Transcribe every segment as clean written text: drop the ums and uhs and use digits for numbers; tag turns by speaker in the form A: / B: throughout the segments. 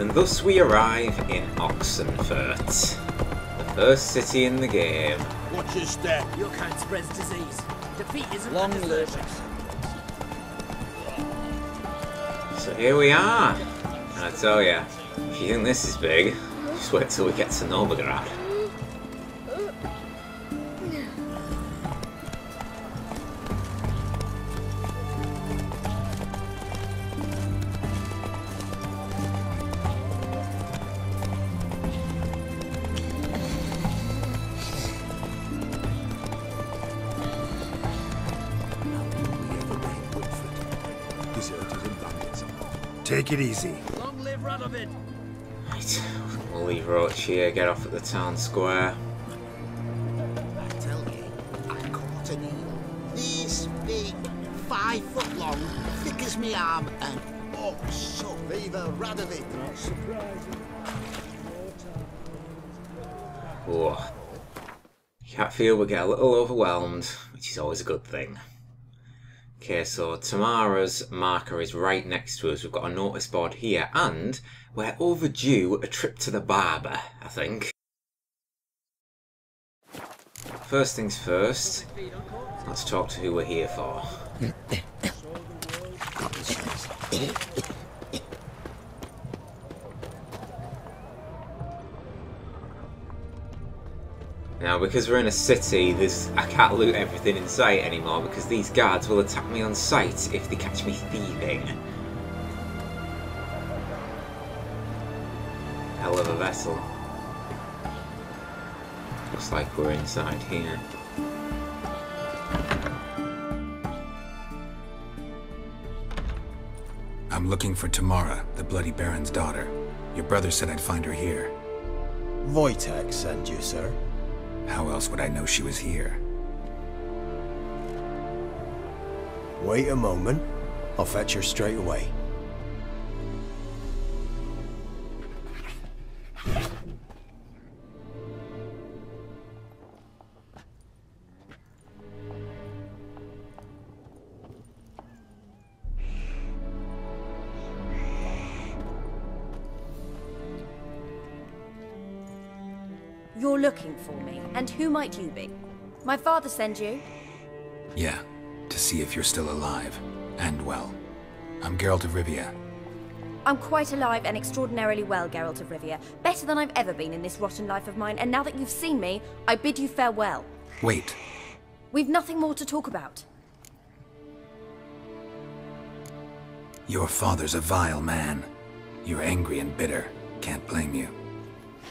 A: And thus we arrive in Oxenfurt, the first city in the game.
B: Watch your step.
C: Your kind spreads disease. Defeat isn't
B: Long
C: a
B: live.
C: desertion.
A: So here we are. And I tell ya, if you think this is big, just wait till we get to Novigrad.
D: Take it easy.
C: Long live Radovid.
A: Right, we'll leave Roach here, get off at the town square.
B: I tell you, I caught an eel. This big, 5 foot long, thick as me arm, and oh, so viva Radovid.
C: Not surprising.
A: Oh, you can't feel we get a little overwhelmed, which is always a good thing. Okay, so Tamara's marker is right next to us. We've got a notice board here, and we're overdue a trip to the barber, I think. First things first, let's talk to who we're here for. Now, because we're in a city, I can't loot everything in sight anymore because these guards will attack me on sight if they catch me thieving. Hell of a vessel. Looks like we're inside here.
D: I'm looking for Tamara, the Bloody Baron's daughter. Your brother said I'd find her here.
E: Wojtek sent you, sir.
D: How else would I know she was here?
E: Wait a moment. I'll fetch her straight away.
F: You're looking for me, and who might you be? My father sent you?
D: Yeah, to see if you're still alive. And well. I'm Geralt of Rivia.
F: I'm quite alive and extraordinarily well, Geralt of Rivia. Better than I've ever been in this rotten life of mine, and now that you've seen me, I bid you farewell.
D: Wait.
F: We've nothing more to talk about.
D: Your father's a vile man. You're angry and bitter. Can't blame you.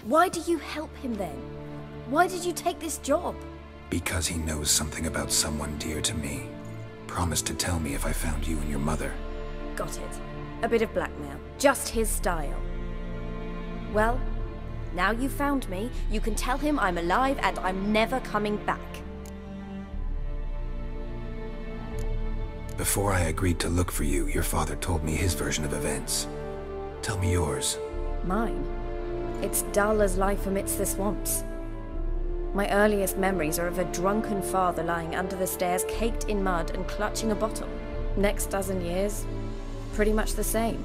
F: Why do you help him then? Why did you take this job?
D: Because he knows something about someone dear to me. Promised to tell me if I found you and your mother.
F: Got it. A bit of blackmail. Just his style. Well, now you've found me, you can tell him I'm alive and I'm never coming back.
D: Before I agreed to look for you, your father told me his version of events. Tell me yours.
F: Mine? It's dull as life amidst the swamps. My earliest memories are of a drunken father lying under the stairs, caked in mud and clutching a bottle. Next dozen years, pretty much the same.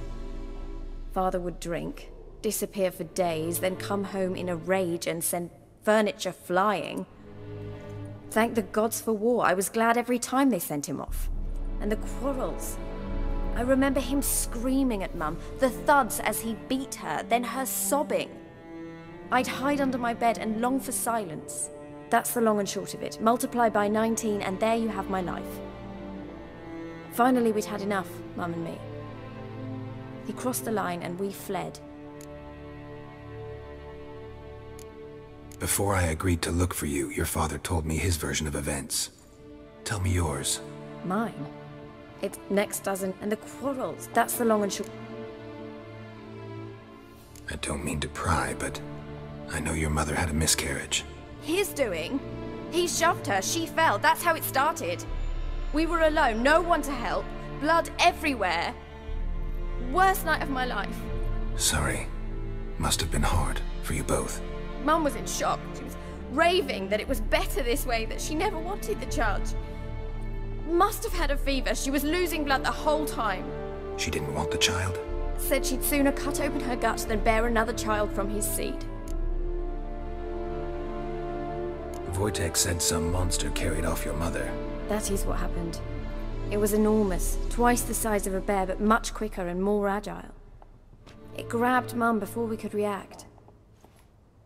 F: Father would drink, disappear for days, then come home in a rage and send furniture flying. Thank the gods for war. I was glad every time they sent him off. And the quarrels. I remember him screaming at Mum, the thuds as he beat her, then her sobbing. I'd hide under my bed and long for silence. That's the long and short of it. Multiply by 19 and there you have my life. Finally we'd had enough, Mum and me. He crossed the line and we fled.
D: Before I agreed to look for you, your father told me his version of events. Tell me yours.
F: Mine? It's next dozen and the quarrels. That's the long and short.
D: I don't mean to pry, but I know your mother had a miscarriage.
F: His doing? He shoved her, she fell, that's how it started. We were alone, no one to help, blood everywhere. Worst night of my life.
D: Sorry. Must have been hard for you both.
F: Mum was in shock. She was raving that it was better this way, that she never wanted the child. Must have had a fever. She was losing blood the whole time.
D: She didn't want the child?
F: Said she'd sooner cut open her gut than bear another child from his seed.
D: Wojtek said some monster carried off your mother.
F: That is what happened. It was enormous, twice the size of a bear, but much quicker and more agile. It grabbed Mum before we could react.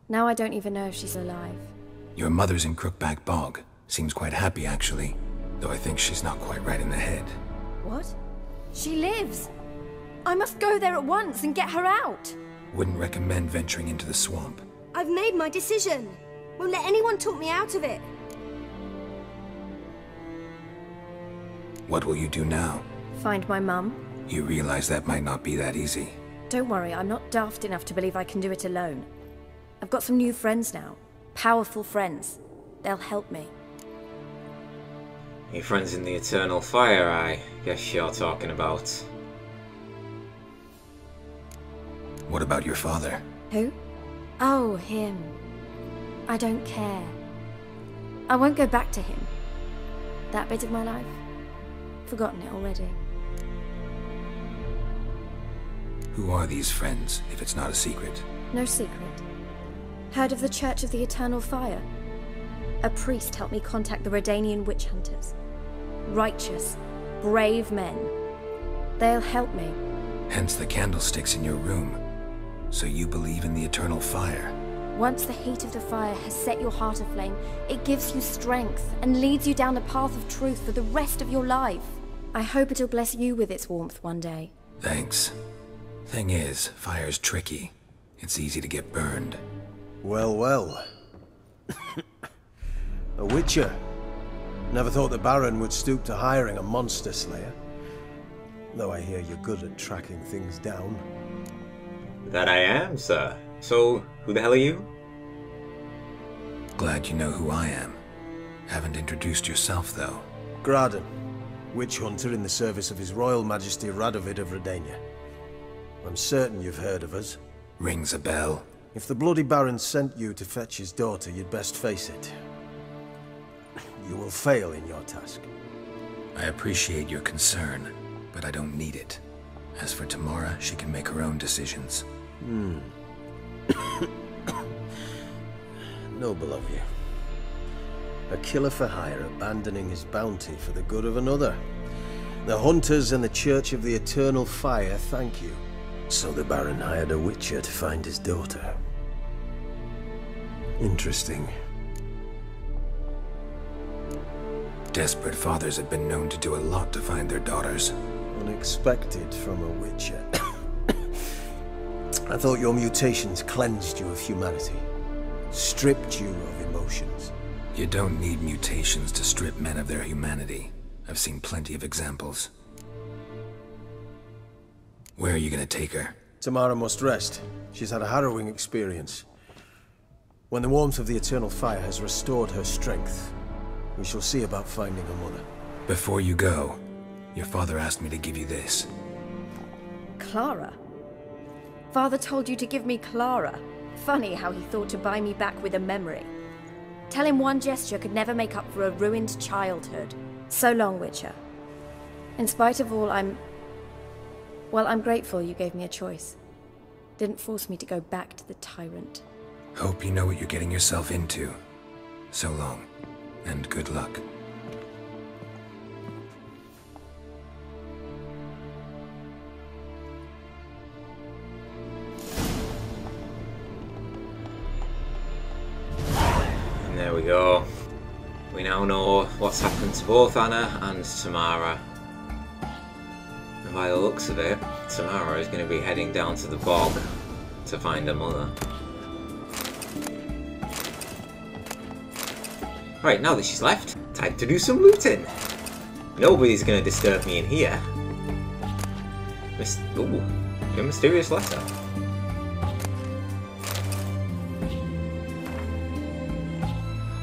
F: Now I don't even know if she's alive.
D: Your mother's in Crookback Bog. Seems quite happy, actually. Though I think she's not quite right in the head.
F: What? She lives! I must go there at once and get her out!
D: Wouldn't recommend venturing into the swamp.
G: I've made my decision. Won't let anyone talk me out of it.
D: What will you do now?
F: Find my mum.
D: You realize that might not be that easy.
F: Don't worry, I'm not daft enough to believe I can do it alone. I've got some new friends now. Powerful friends. They'll help me.
A: Your friends in the Eternal Fire, I guess you're talking about.
D: What about your father?
F: Who? Oh, him. I don't care. I won't go back to him. That bit of my life? Forgotten it already.
D: Who are these friends, if it's not a secret?
F: No secret. Heard of the Church of the Eternal Fire? A priest helped me contact the Redanian witch hunters. Righteous, brave men. They'll help me.
D: Hence the candlesticks in your room. So you believe in the Eternal Fire?
F: Once the heat of the fire has set your heart aflame, it gives you strength and leads you down the path of truth for the rest of your life. I hope it'll bless you with its warmth one day.
D: Thanks. Thing is, fire's tricky. It's easy to get burned.
E: Well, well. A witcher. Never thought the Baron would stoop to hiring a monster slayer. Though I hear you're good at tracking things down.
A: That I am, sir. So, who the hell are you?
D: Glad you know who I am. Haven't introduced yourself, though.
E: Graden, witch hunter in the service of His Royal Majesty Radovid of Redania. I'm certain you've heard of us.
D: Rings a bell.
E: If the Bloody Baron sent you to fetch his daughter, you'd best face it. You will fail in your task.
D: I appreciate your concern, but I don't need it. As for Tamara, she can make her own decisions.
E: Noble of you. A killer for hire abandoning his bounty for the good of another. The hunters and the Church of the Eternal Fire thank you. So the Baron hired a witcher to find his daughter. Interesting.
D: Desperate fathers have been known to do a lot to find their daughters.
E: Unexpected from a witcher. I thought your mutations cleansed you of humanity. Stripped you of emotions.
D: You don't need mutations to strip men of their humanity. I've seen plenty of examples. Where are you gonna take her?
E: Tamara must rest. She's had a harrowing experience. When the warmth of the Eternal Fire has restored her strength, we shall see about finding her mother.
D: Before you go, your father asked me to give you this.
F: Clara? Father told you to give me Clara. Funny how he thought to buy me back with a memory. Tell him one gesture could never make up for a ruined childhood. So long, Witcher. In spite of all, I'm grateful you gave me a choice. Didn't force me to go back to the tyrant.
D: Hope you know what you're getting yourself into. So long, and good luck.
A: And there we go. We now know what's happened to both Anna and Tamara. And by the looks of it, Tamara is going to be heading down to the bog to find her mother. Right, now that she's left, time to do some looting. Nobody's going to disturb me in here. Ooh, a mysterious letter.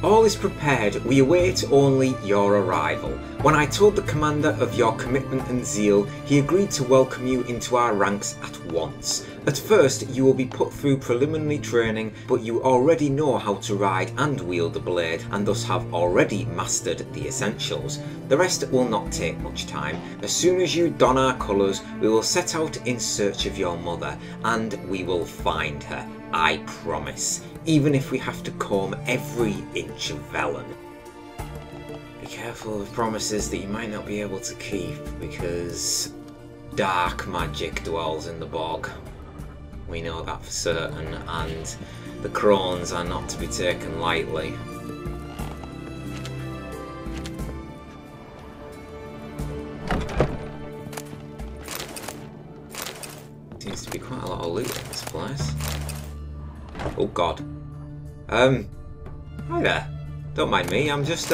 A: All is prepared, we await only your arrival. When I told the commander of your commitment and zeal, he agreed to welcome you into our ranks at once. At first, you will be put through preliminary training, but you already know how to ride and wield a blade, and thus have already mastered the essentials. The rest will not take much time. As soon as you don our colours, we will set out in search of your mother, and we will find her. I promise. Even if we have to comb every inch of vellum. Be careful of promises that you might not be able to keep, because dark magic dwells in the bog. We know that for certain, and the crones are not to be taken lightly. Seems to be quite a lot of loot in this place. Oh god. Hi there. Don't mind me, I'm just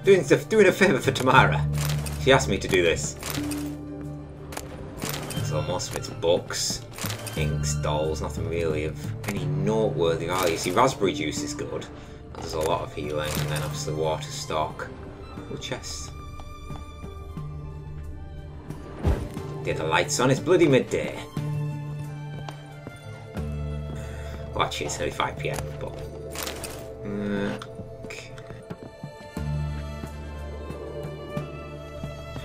A: doing a favour for Tamara. She asked me to do this. So most of it's books, inks, dolls, nothing really of any noteworthy value. See, raspberry juice is good. That does a lot of healing, and then obviously water stock. Oh, chest. Get the lights on, it's bloody midday. Well, actually, it's only 5 PM, but... okay.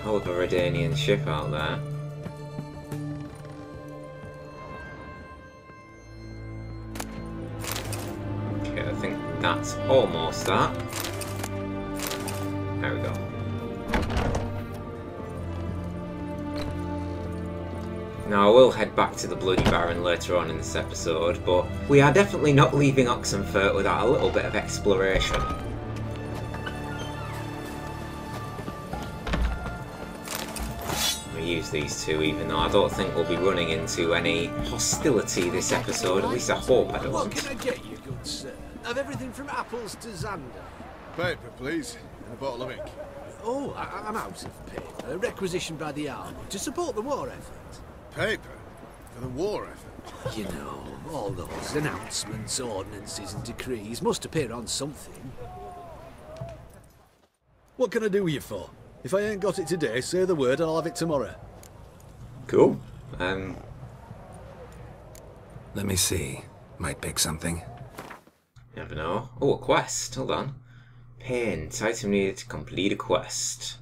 A: Hell of a Redanian ship out there. Okay, I think that's almost that. There we go. Now I will head back to the Bloody Baron later on in this episode, but we are definitely not leaving Oxenfurt without a little bit of exploration. We use these two, even though I don't think we'll be running into any hostility this episode, at least I hope I don't.
C: What can I get you, good sir? Of everything from apples to Xander.
H: Paper, please, and a bottle of ink.
C: Oh, I'm out of paper, requisitioned by the army to support the war effort.
H: Paper? For the war effort?
C: You know, all those announcements, ordinances and decrees must appear on something. What can I do you for? If I ain't got it today, say the word and I'll have it tomorrow.
A: Cool.
D: Let me see. Might pick something.
A: Never know. Oh, a quest. Hold on. Paint. Item needed to complete a quest.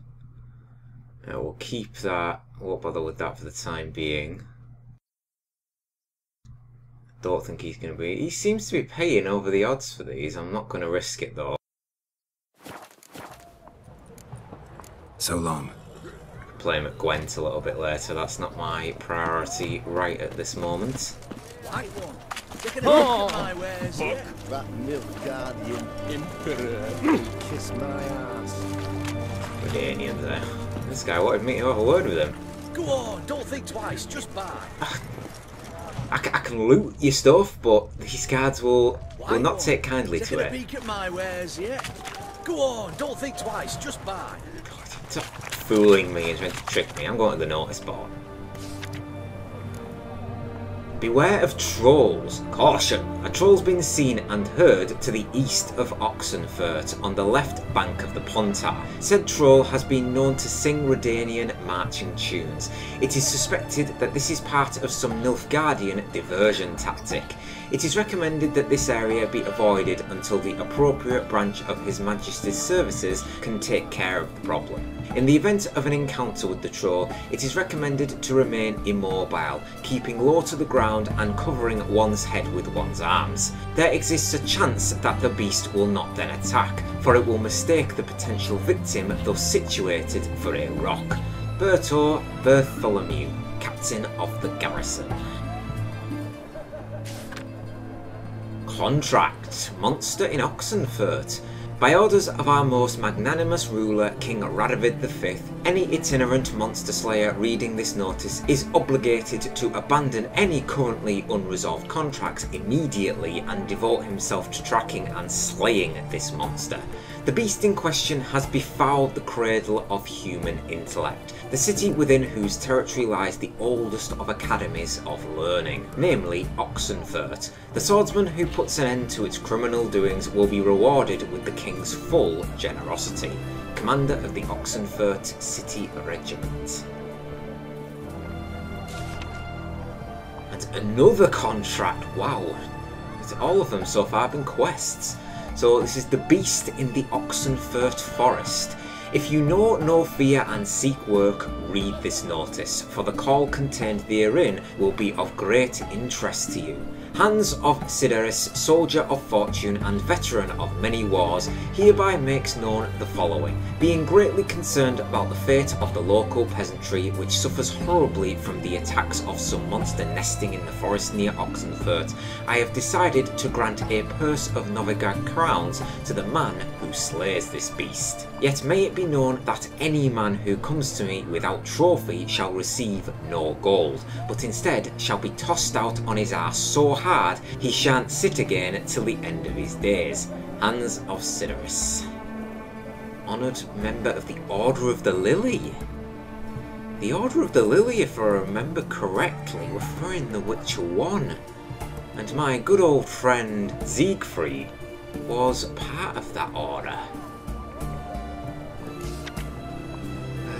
A: We'll keep that. Won't bother with that for the time being. Don't think he's going to be... He seems to be paying over the odds for these. I'm not going to risk it though.
D: So long.
A: Play him at Gwent a little bit later. That's not my priority right at this moment.
C: White one. Oh, my wares, yeah.
E: That Nilfgaardian Emperor kiss my ass.
A: Redanian there. This guy wanted me to have a word with him.
C: Go on, don't think twice, just buy.
A: I can loot your stuff, but these guards will not take kindly to it.
C: Taking a peek at my wares, yeah. Go on, don't think twice, just buy.
A: Stop fooling me and trying to trick me. I'm going to the notice board. Beware of trolls. Caution! A troll's been seen and heard to the east of Oxenfurt, on the left bank of the Pontar. Said troll has been known to sing Redanian marching tunes. It is suspected that this is part of some Nilfgaardian diversion tactic. It is recommended that this area be avoided until the appropriate branch of His Majesty's services can take care of the problem. In the event of an encounter with the troll, it is recommended to remain immobile, keeping low to the ground and covering one's head with one's arms. There exists a chance that the beast will not then attack, for it will mistake the potential victim, though situated, for a rock. Berto Bartholomew, Captain of the Garrison. Contract. Monster in Oxenfurt. By orders of our most magnanimous ruler, King Radovid V, any itinerant monster slayer reading this notice is obligated to abandon any currently unresolved contracts immediately and devote himself to tracking and slaying this monster. The beast in question has befouled the cradle of human intellect, the city within whose territory lies the oldest of academies of learning, namely Oxenfurt. The swordsman who puts an end to its criminal doings will be rewarded with the king's full generosity. Commander of the Oxenfurt City Regiment. And another contract, wow. All of them so far have been quests. So this is the beast in the Oxenfurt forest. If you know no fear and seek work, read this notice, for the call contained therein will be of great interest to you. Hans of Sideris, soldier of fortune and veteran of many wars, hereby makes known the following. Being greatly concerned about the fate of the local peasantry, which suffers horribly from the attacks of some monster nesting in the forest near Oxenfurt, I have decided to grant a purse of Novigrad crowns to the man who slays this beast. Yet may it be known that any man who comes to me without trophy shall receive no gold, but instead shall be tossed out on his arse so hard he shan't sit again till the end of his days. Hans of Sideris. Honoured member of the Order of the Lily. The Order of the Lily, if I remember correctly, referring The Witcher 1. And my good old friend Siegfried was part of that order.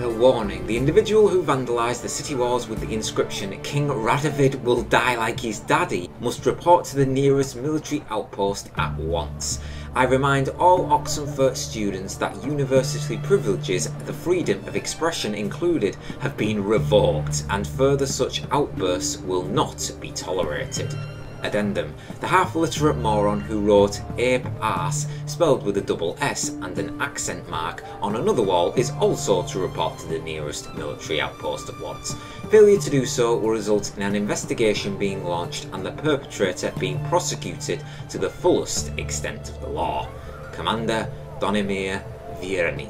A: Warning, the individual who vandalised the city walls with the inscription "King Radovid will die like his daddy" must report to the nearest military outpost at once. I remind all Oxenfurt students that university privileges, the freedom of expression included, have been revoked, and further such outbursts will not be tolerated. Addendum. The half-literate moron who wrote Ape Arse, spelled with a double S and an accent mark, on another wall is also to report to the nearest military outpost at once. Failure to do so will result in an investigation being launched and the perpetrator being prosecuted to the fullest extent of the law. Commander Donimir Vierny.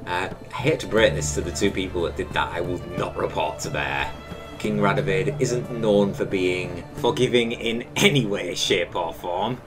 A: I hate to break this to the two people that did that, I will not report to there. King Radovid isn't known for being forgiving in any way, shape or form.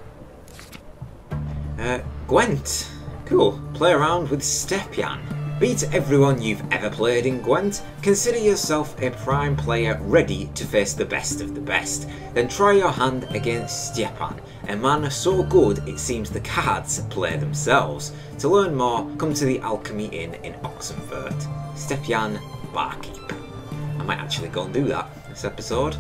A: Gwent. Cool. Play around with Stepyan. Beat everyone you've ever played in Gwent. Consider yourself a prime player ready to face the best of the best. Then try your hand against Stepan, a man so good it seems the cards play themselves. To learn more, come to the Alchemy Inn in Oxenfurt. Stepyan Barkeep. I might actually go and do that this episode.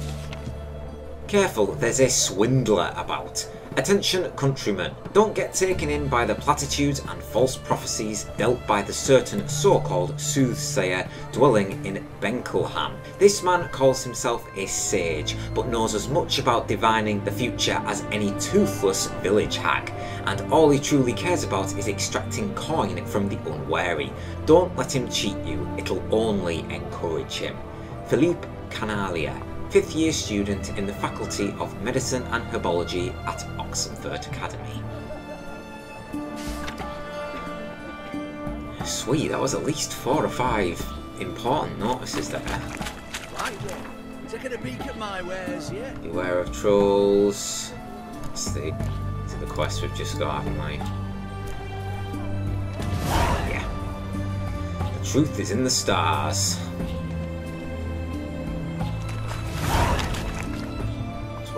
A: Careful, there's a swindler about. Attention countrymen, don't get taken in by the platitudes and false prophecies dealt by the certain so-called soothsayer dwelling in Benkelham. This man calls himself a sage, but knows as much about divining the future as any toothless village hag, and all he truly cares about is extracting coin from the unwary. Don't let him cheat you, it'll only encourage him. Philippe Canalia, 5th year student in the Faculty of Medicine and Herbology at Oxenfurt Academy. Sweet, that was at least 4 or 5 important notices there.
C: Right then, taking a peek at my wares, yeah?
A: Beware of trolls. That's the quest we've just got, haven't we? Yeah. The truth is in the stars.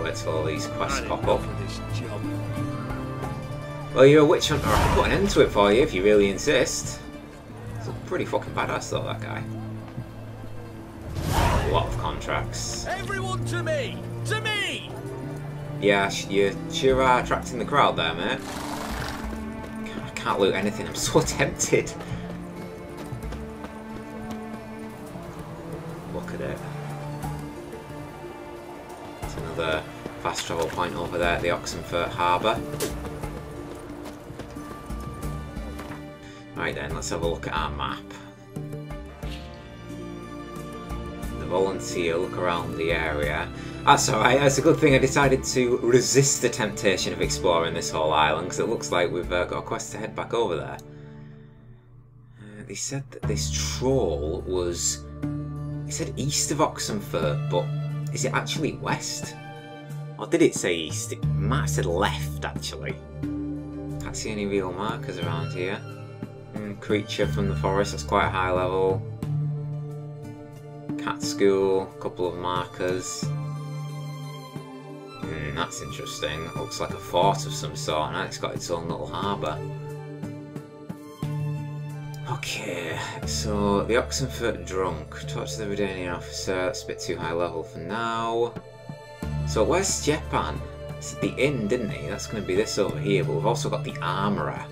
A: Wait till all these quests pop up. Well, you're a witch hunter. I can put an end to it for you if you really insist. He's a pretty fucking badass though, that guy. A lot of contracts.
C: Everyone to me! To me!
A: Yeah, you sure are attracting the crowd there, mate. I can't loot anything. I'm so tempted. Look at it. Another fast travel point over there at the Oxenfurt Harbour. Right then, let's have a look at our map. The volunteer, look around the area. That's alright, that's a good thing I decided to resist the temptation of exploring this whole island, because it looks like we've got a quest to head back over there. They said that this troll was... It said east of Oxenfurt, but is it actually west? Or did it say east? It might have said left, actually. Can't see any real markers around here. Creature from the forest, that's quite a high level. Cat school, a couple of markers. That's interesting. Looks like a fort of some sort, and it's got its own little harbour. Okay, so the Oxenfurt drunk. Talk to the Redanian officer. That's a bit too high level for now. So where's Stepan? It's at the inn, didn't he? That's going to be this over here, but we've also got the armourer.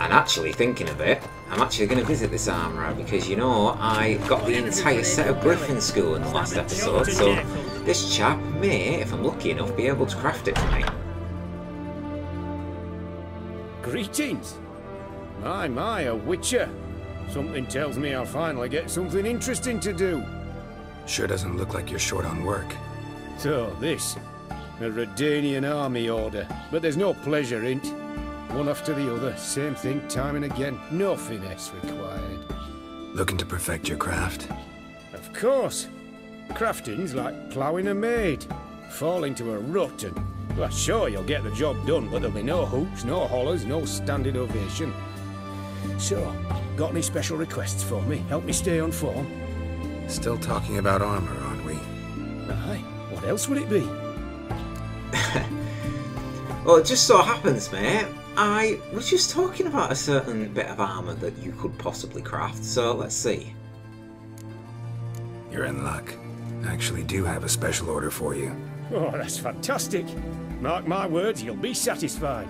A: And actually, thinking of it, I'm actually going to visit this armourer because, you know, I got the entire set of Griffin School in the last episode, so this chap may, if I'm lucky enough, be able to craft it for me.
I: Greetings! My, a witcher. Something tells me I'll finally get something interesting to do.
D: Sure doesn't look like you're short on work.
I: So, this. A Redanian army order. But there's no pleasure in it. One after the other, same thing time and again. No finesse required.
D: Looking to perfect your craft?
I: Of course. Crafting's like ploughing a maid. Fall into a rut and... Well, sure, you'll get the job done, but there'll be no hoops, no hollers, no standing ovation. So, got any special requests for me? Help me stay on form?
D: Still talking about armor, aren't we?
I: Aye. What else would it be?
A: Well, it just so happens, mate, I was just talking about a certain bit of armour that you could possibly craft, so let's see.
D: You're in luck. I actually do have a special order for you.
I: Oh, that's fantastic. Mark my words, you'll be satisfied.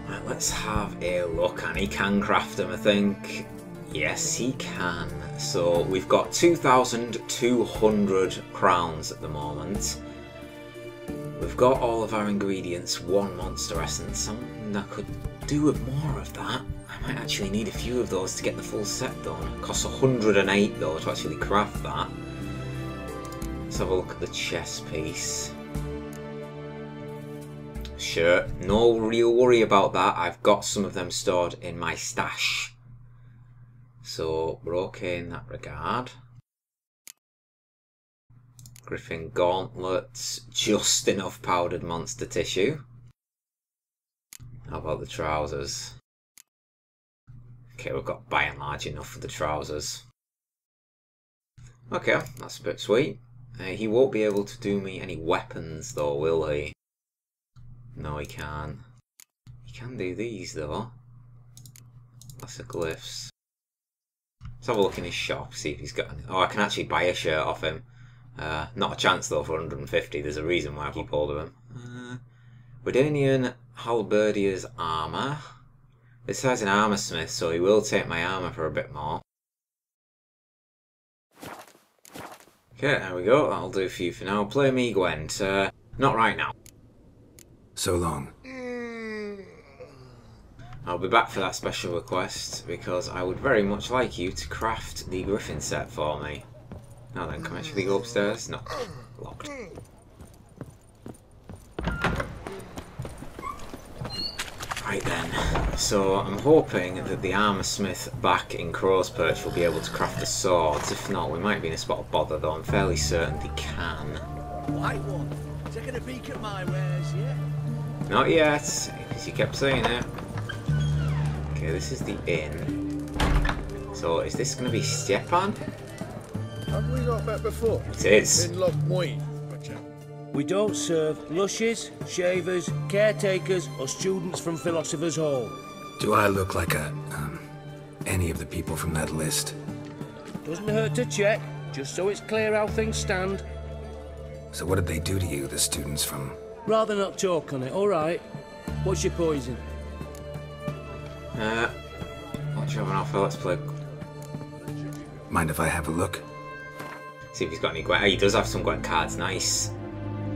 A: Right, let's have a look, and he can craft them, I think. Yes, he can. So we've got 2,200 crowns at the moment. We've got all of our ingredients, one monster essence. I could do with more of that. I might actually need a few of those to get the full set done. It costs 108 though to actually craft that. Let's have a look at the chest piece. Sure, no real worry about that. I've got some of them stored in my stash. So we're okay in that regard. Griffin gauntlets, just enough powdered monster tissue. How about the trousers? Okay, we've got by and large enough for the trousers. Okay, that's a bit sweet. He won't be able to do me any weapons though, will he? No, he can. He can do these though. That's the glyphs. Let's have a look in his shop, see if he's got any. Oh, I can actually buy a shirt off him. Not a chance though for 150, there's a reason why I keep hold of him. Redanian Halberdier's armour. This guy's an armour smith, so he will take my armour for a bit more. Okay, there we go, that'll do for you for now. Play me, Gwent. Not right now.
D: So long.
A: I'll be back for that special request, because I would very much like you to craft the Griffin set for me. Now then, can I actually go upstairs? No. Locked. Right then, so I'm hoping that the armour smith back in Crow's Perch will be able to craft the swords. If not, we might be in a spot of bother, though I'm fairly certain they can.
C: White one, taking a peek at my wares, yeah?
A: Not yet, because you kept saying it. Okay, this is the inn. So, is this going to be Stepan?
H: Have we not met before?
A: It is.
H: In Lochmoy.
J: We don't serve lushes, shavers, caretakers, or students from Philosopher's Hall.
D: Do I look like any of the people from that list?
J: Doesn't hurt to check, just so it's clear how things stand.
D: So what did they do to you, the students from...
J: Rather not talk on it, alright. What's your poison?
A: What do you have on offer? Let's play.
D: Mind if I have a look?
A: See if he's got any Gwent. Oh, he does have some Gwent cards, nice.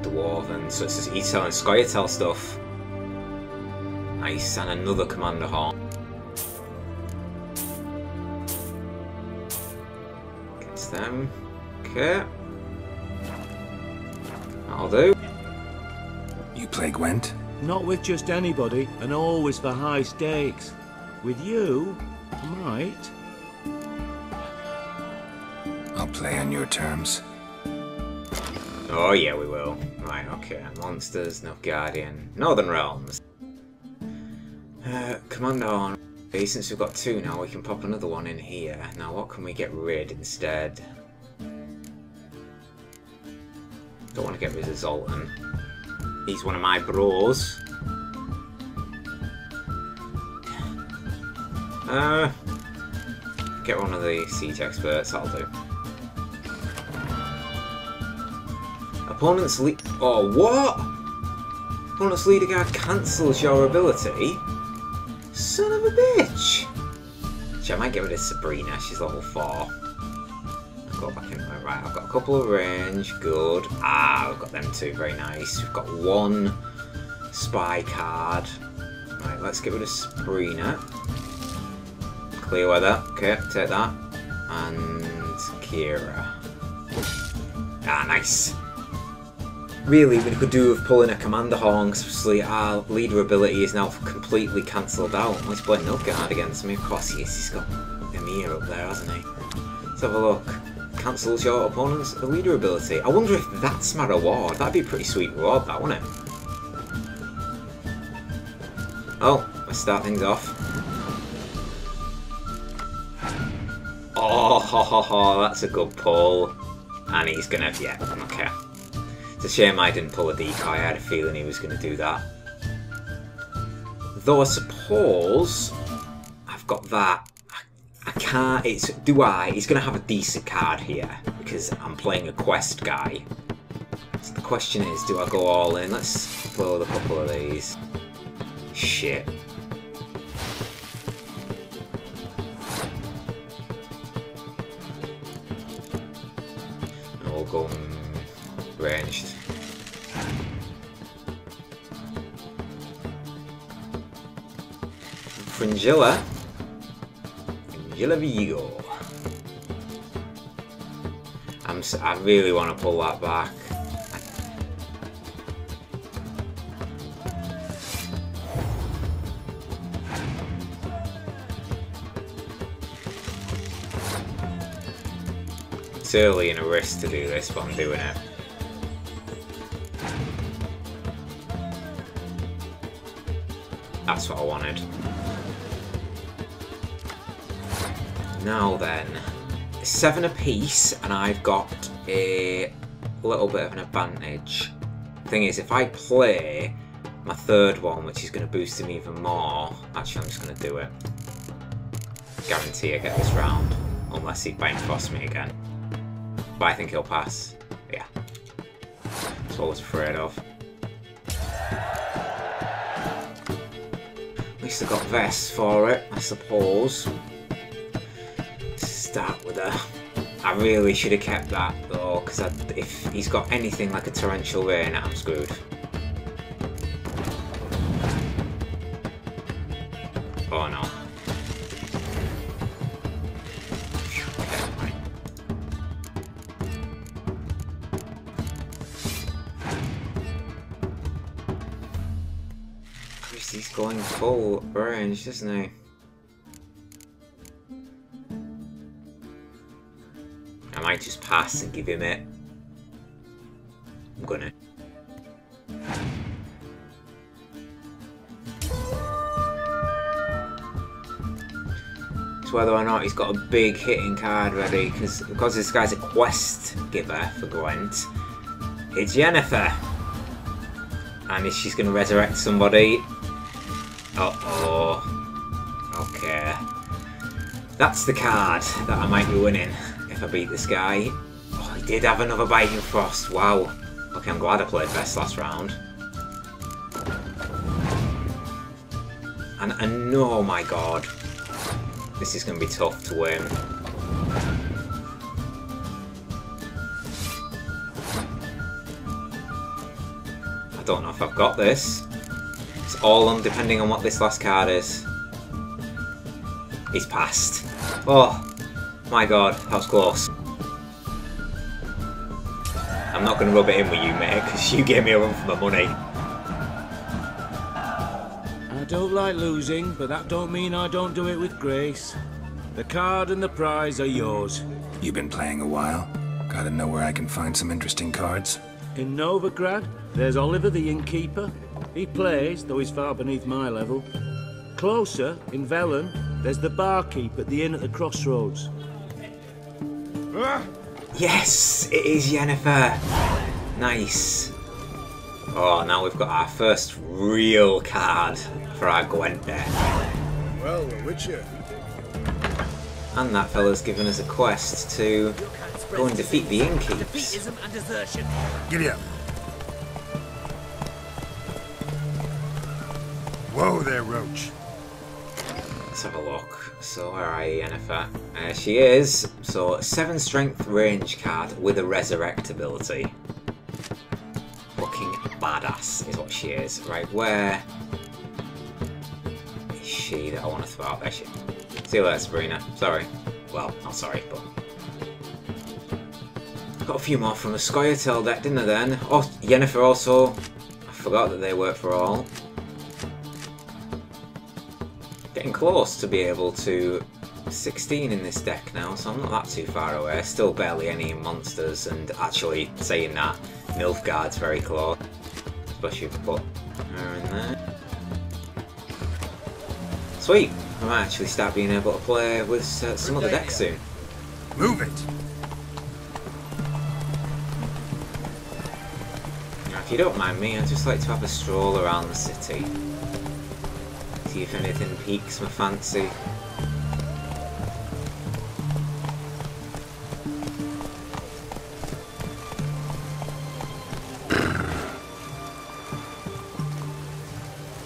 A: Dwarven, so it's just, he's selling Scoia'tael stuff. Nice, and another Commander Horn. Okay. That'll do.
D: You play Gwent?
J: Not with just anybody, and always for high stakes. With you, I might.
D: I'll play on your terms.
A: Oh yeah, we will. Right, okay. Monsters, Nilfgaardian, Northern Realms. Commander on. Since we've got 2 now, we can pop another one in here. Now, what can we get rid instead? Don't want to get rid of Zoltan. He's one of my bros. Get one of the siege experts, that'll do. Opponent's lead. Oh, what? Opponent's leader guard cancels your ability? Son of a bitch! I might get rid of Sabrina, she's level 4. I'll go back in there. Right, I've got a couple of range, good. Ah, we've got them 2, very nice. We've got 1 spy card. Right, let's get rid of Sabrina. Clear weather, okay, take that. And Kira. Ah, nice. Really, we could do with pulling a Commander Horn, because obviously our leader ability is now completely cancelled out. Let's play Nilfgaard against me. Of course he is, he's got Emir up there, hasn't he? Let's have a look. Cancels your opponent's leader ability. I wonder if that's my reward. That'd be a pretty sweet reward, that, wouldn't it? Oh, let's start things off. Oh, ho, ho, ho, that's a good pull. And he's gonna, yeah, okay. It's a shame I didn't pull a decoy, I had a feeling he was going to do that. Though I suppose I've got that. I can't, he's going to have a decent card here, because I'm playing a quest guy. So the question is, do I go all in? Let's blow a couple of these. Shit. We'll go ranged. Fringilla Vigo. I really want to pull that back. It's early in a risk to do this, but I'm doing it. That's what I wanted. Now then, 7 apiece, and I've got a little bit of an advantage. Thing is, if I play my 3rd one, which is going to boost him even more, actually I'm just going to do it. Guarantee I get this round, unless he bifrosts me again. But I think he'll pass. Yeah. That's what I was afraid of. At least I got vests for it, I suppose. Start with a... I really should have kept that though, because if he's got anything like a torrential rain, I'm screwed. Oh no. He's going full range, isn't he? I might just pass and give him it. I'm gonna. It's whether or not he's got a big hitting card ready, because this guy's a quest giver for Gwent. It's Yennefer, and if she's gonna resurrect somebody. Uh-oh. Okay. That's the card that I might be winning if I beat this guy. Oh, he did have another Biting Frost. Wow. Okay, I'm glad I played best last round. And oh my god. This is going to be tough to win. I don't know if I've got this. It's all on depending on what this last card is. He's passed. Oh my god, that was close. I'm not going to rub it in with you, mate, because you gave me a run for my money.
J: I don't like losing, but that don't mean I don't do it with grace. The card and the prize are yours.
D: You've been playing a while? Gotta know where I can find some interesting cards?
J: In Novigrad, there's Oliver the innkeeper. He plays, though he's far beneath my level. Closer, in Velen, there's the barkeep at the inn at the crossroads.
A: Yes, it is Yennefer. Nice. Oh, now we've got our first real card for our Gwent there.
H: Well, we're with you.
A: And that fella's given us a quest to go and defeat the innkeeps.
H: Giddy up. Whoa there, Roach.
A: Let's have a look. So where are you, Yennefer? She is. So 7 strength range card with a resurrect ability. Fucking badass is what she is. Right, where is she that I want to throw out? There she is. See you later, Sabrina. Sorry. Well, not sorry, but got a few more from the Scoia'tael deck, didn't I then? Oh, Yennefer also. I forgot that they work for all. Getting close to be able to 16 in this deck now, so I'm not that too far away. Still barely any monsters, and actually saying that, Nilfgaard's very close. Especially if I put her in there. Sweet! I might actually start being able to play with some other decks soon.
H: Move it.
A: Now, if you don't mind me, I'd just like to have a stroll around the city. See if anything piques my fancy.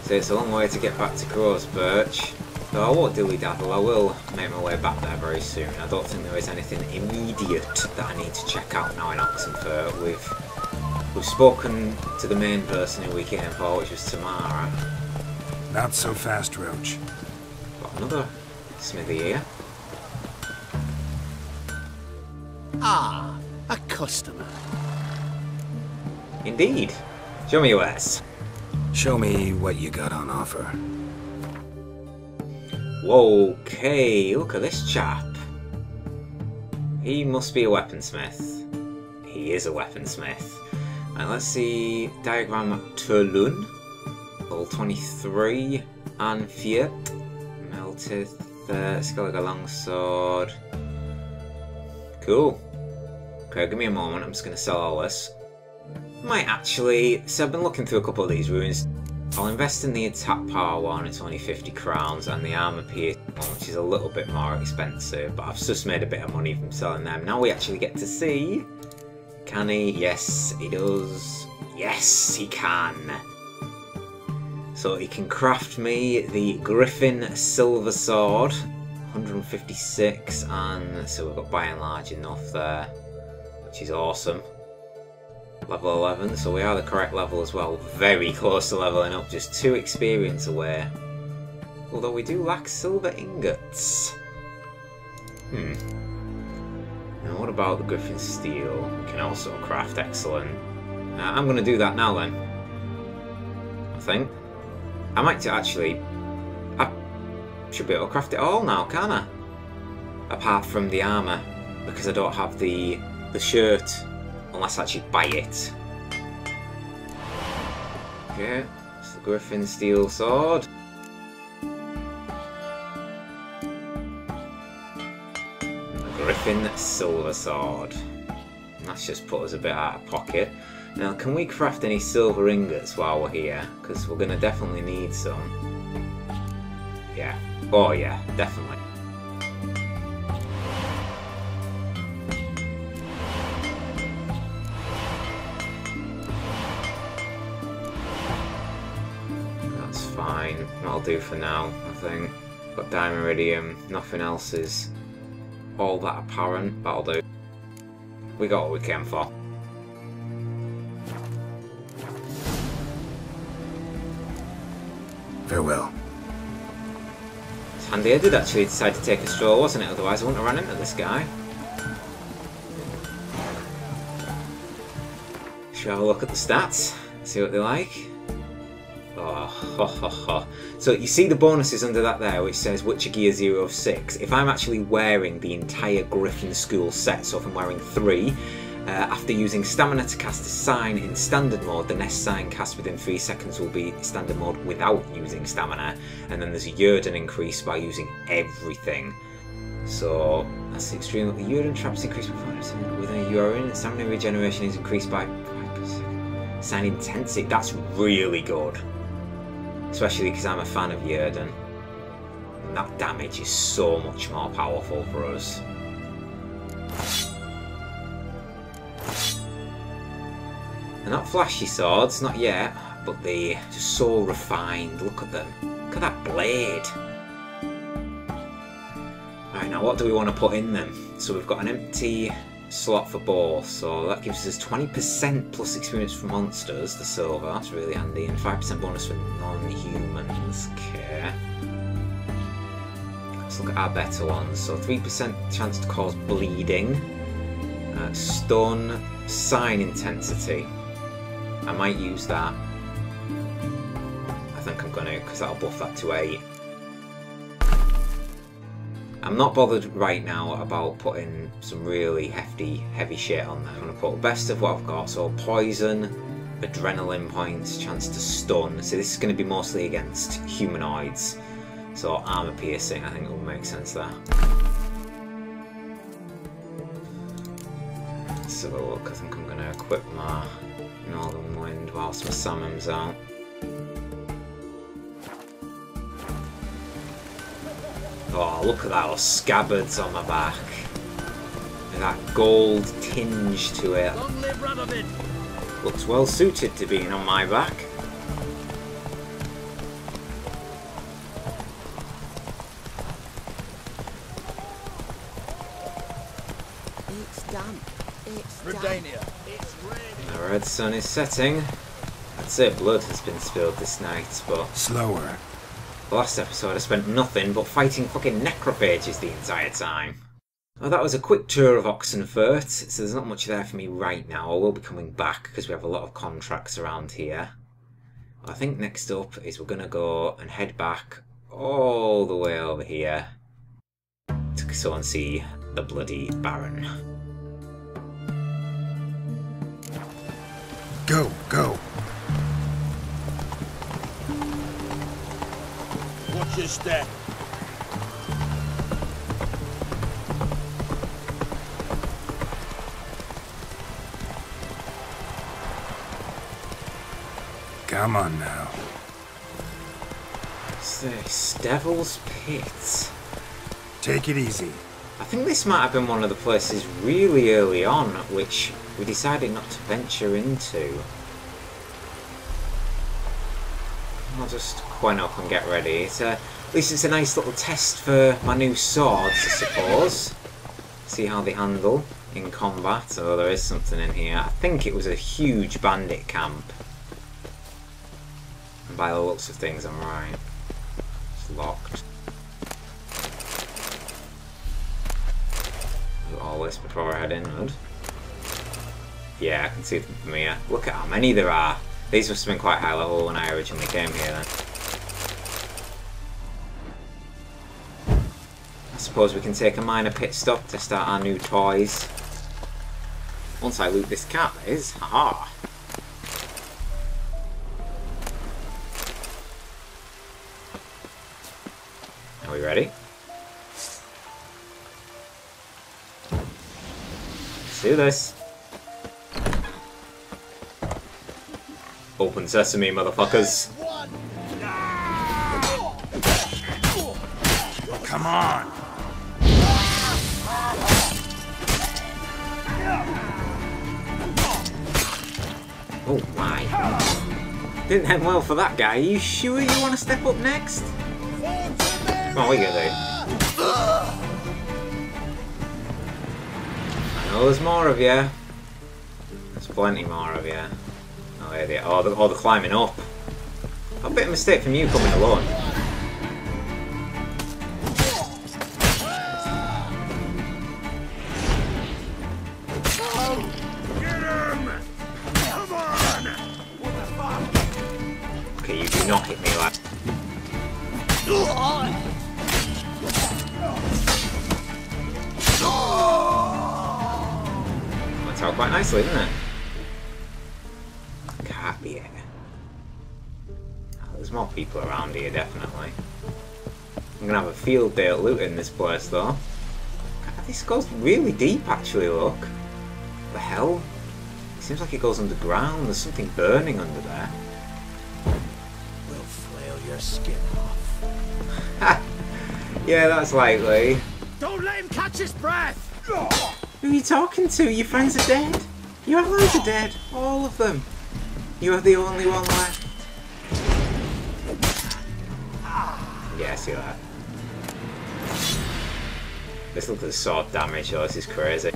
A: So it's a long way to get back to Crow's Birch. Though I won't dilly-daddle, I will make my way back there very soon. I don't think there is anything immediate that I need to check out now in Oxenfurt. We've spoken to the main person who we came for, which was Tamara.
H: Not so fast, Roach.
A: Got another smithy here.
B: Ah, a customer.
A: Indeed. Show me your wares.
D: Show me what you got on offer.
A: Whoa, okay, look at this chap. He must be a weaponsmith. He is a weaponsmith. And let's see, Diagram Turlun, level 23, Anfiat, Meltith, Skellige Longsword. Cool. Okay, give me a moment, I'm just going to sell all this. Might actually, so I've been looking through a couple of these runes. I'll invest in the attack power one, it's only 50 crowns, and the armor pierce one, which is a little bit more expensive, but I've just made a bit of money from selling them. Now we actually get to see, can he? Yes, he does. Yes, he can. So he can craft me the Griffin Silver Sword, 156, and so we've got by and large enough there, which is awesome. Level 11, so we are the correct level as well. Very close to leveling up, just 2 experience away. Although we do lack silver ingots. Now what about the Griffin Steel? We can also craft, excellent. I'm going to do that now then. I think. I might actually... I should be able to craft it all now, can't I? Apart from the armour, because I don't have the shirt. Unless I actually buy it. Okay, it's the Griffin Steel Sword. The Griffin Silver Sword. And that's just put us a bit out of pocket. Now, can we craft any silver ingots while we're here? Because we're going to definitely need some. Yeah. Oh yeah, definitely. That'll do for now, I think. Got Dimeridium, nothing else is all that apparent, that'll do. We got what we came for.
D: Farewell.
A: It's handy I did actually decide to take a stroll, wasn't it? Otherwise I wouldn't have run into this guy. have a look at the stats, see what they like. Oh, ho, ho, ho. So you see the bonuses under that there, which says Witcher Gear 0 of 6. If I'm actually wearing the entire Griffin School set, so if I'm wearing 3, after using stamina to cast a sign in standard mode, the next sign cast within 3 seconds will be standard mode without using stamina, and then there's a Yrden increase by using everything. So that's the extreme. The Yrden traps increase by 5% within a Yrden. Stamina regeneration is increased by 5%. Sign intensity, that's really good. Especially because I'm a fan of Yrden. That damage is so much more powerful for us. They're not flashy swords, not yet, but they're just so refined. Look at them. Look at that blade. Right, now what do we want to put in them? So we've got an empty slot for both, so that gives us 20% plus experience for monsters, the silver, that's really handy, and 5% bonus for non-humans. Okay. Let's look at our better ones. So 3% chance to cause bleeding, stun, sign intensity. I might use that. I think I'm going to, because that'll buff that to 8. I'm not bothered right now about putting some really heavy shit on there. I'm going to put the best of what I've got. So poison, adrenaline points, chance to stun. So this is going to be mostly against humanoids. So armor piercing, I think will make sense there. Let's have a look. I think I'm going to equip my Northern Wind whilst my salmon's out. Oh, look at those scabbards on my back. And that gold tinge to it.
C: Long live Radovid.
A: Looks well suited to being on my back.
B: It's damp. It's
C: Redania.
B: It's raining.
A: The red sun is setting. I'd say blood has been spilled this night, but...
H: Slower.
A: The last episode I spent nothing but fighting fucking necrophages the entire time. Well, that was a quick tour of Oxenfurt, so there's not much there for me right now. I will be coming back because we have a lot of contracts around here. I think next up is we're going to go and head back all the way over here to go and see the bloody Baron.
H: Go, go.
C: Watch your step.
H: Come on now.
A: What's this? Devil's Pit.
H: Take it easy.
A: I think this might have been one of the places really early on which we decided not to venture into. I'll just coin up and get ready. At least it's a nice little test for my new swords, I suppose. See how they handle in combat. Oh, there is something in here. I think it was a huge bandit camp. And by the looks of things, I'm right. It's locked. Do all this before I head inward. Yeah, I can see them from here. Look at how many there are. These must have been quite high level when I originally came here then. I suppose we can take a minor pit stop to start our new toys. Once I loot this cat, that is. Haha. Are we ready? Let's do this. Open sesame, motherfuckers.
H: Come on.
A: Oh my. Didn't end well for that guy. Are you sure you want to step up next? Come on, what are you gonna do? I know there's more of you. There's plenty more of you. Oh, there they are. Oh, they're climbing up. A bit of a mistake from you coming alone.
H: Get him! Come on!
A: Okay, you do not hit me like... Worked out quite nicely, didn't it? Can't be it. Oh, there's more people around here, definitely. I'm gonna have a field day at looting this place, though. God, this goes really deep, actually, look. What the hell? It seems like it goes underground. There's something burning under there.
B: We'll flail your skin off.
A: Yeah, that's likely.
B: Don't let him catch his breath!
A: Who are you talking to? Your friends are dead. Your allies are dead. All of them. You are the only one left. Yeah, I see that. Let's look at the sword damage. Oh, this is crazy.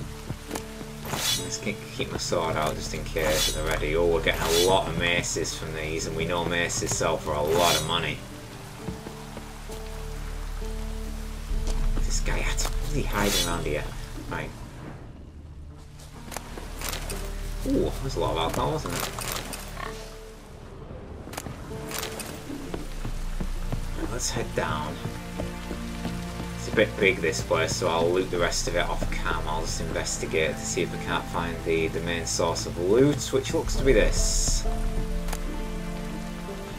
A: Let's keep my sword out just in case they're ready. Oh, we're getting a lot of maces from these, and we know maces sell for a lot of money. This guy, what is he hiding around here? Right. Ooh, there's a lot of alcohol, wasn't it? Right, let's head down. It's a bit big, this place, so I'll loot the rest of it off cam. I'll just investigate to see if we can't find the main source of loot, which looks to be this.